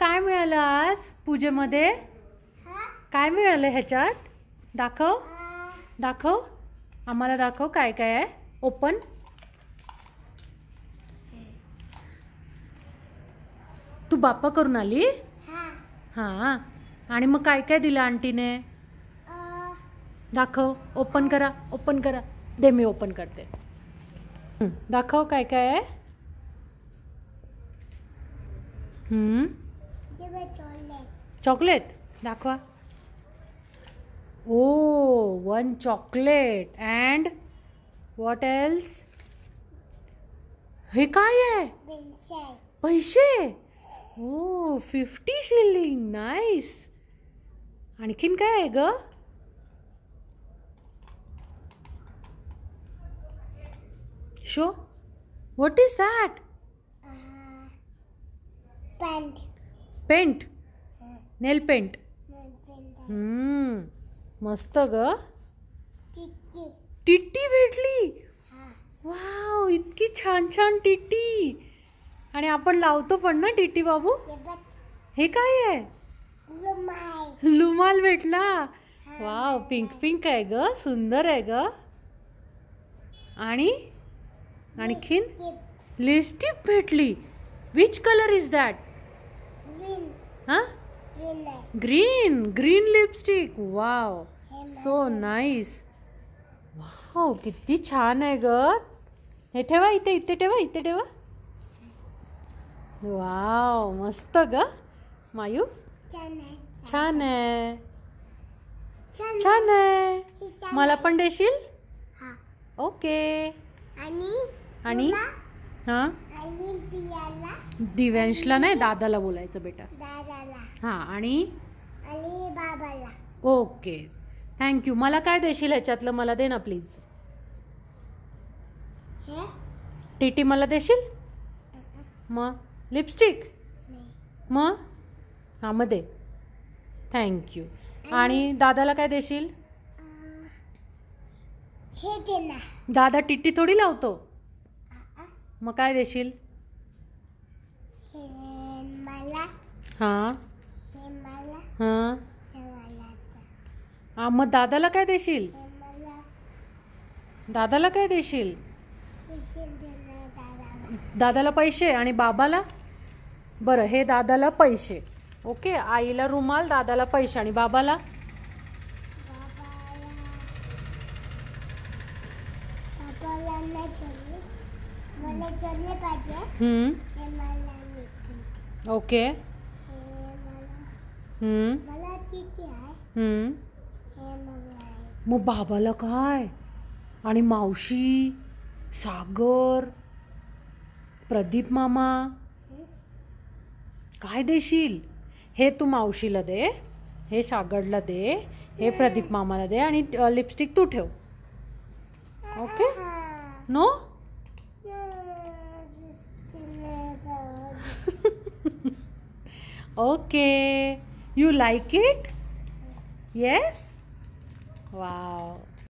काय मिळालं आज पूजेमध्ये? काय मिळालं ह्याच्यात? दाखव दाखव, आम्हाला दाखव काय काय आहे. ओपन. तू बाप्पा करून आली? हां. आणि मग काय काय दिलं आंटीने? दाखव. ओपन करा, ओपन करा. दे, मी ओपन करते. दाखव काय काय आहे. चॉकलेट दाखवा. Oh, 1 chocolate. And what else? हे काय आहे? पैसे. Oh, 50 shilling. नाईस. आणखीन काय आहे ग? Show. What is that? Paint. Nail paint. मस्त ग. टिट्टी भेटली. वाव, इतकी छान छान टिट्टी. आणि आपण लावतो पण ना टिट्टी बाबू. हे काय आहे? रुमाल भेटला. वाव, पिंक पिंक आहे ग. सुंदर आहे ग. आणि आणखीन लिपस्टिक भेटली. Which colour is that? Green lipstick. Wow, so nice. Wow, किती छान आहे ग. हे ठेवा इथे, इथे ठेवा, इथे ठेवा. वाव, मस्त ग. मायू छान आहे. छान आहे. मला पण देशील? ओके. आणि हां, दिव्यांशला नाही, दादाला बोलायचं बेटा. हां, आणि बाबाला. Okay, thank you. मला काय देशील ह्याच्यातलं? मला दे ना प्लीज. टीटी मला देशील? मग लिपस्टिक? मग हां, मग दे. थँक्यू. आणि दादाला काय देशील? हे दे ना. दादा टिट्टी थोडी लावतो. मग काय देशील? हां हां. मग दादाला काय देशील? दादाला काय देशील? दादाला पैसे. आणि बाबाला? बरं, हे दादाला पैसे. ओके. आईला रुमाल, दादाला पैसे. आणि बाबाला? ओके. मग बाबाला काय? आणि मावशी, सागर, प्रदीप मामा काय देशील? हे तू मावशीला दे, हे सागरला दे, हे प्रदीप मामाला दे. आणि लिपस्टिक तू ठेव. Okay. No. Okay, you like it? Yes? Wow.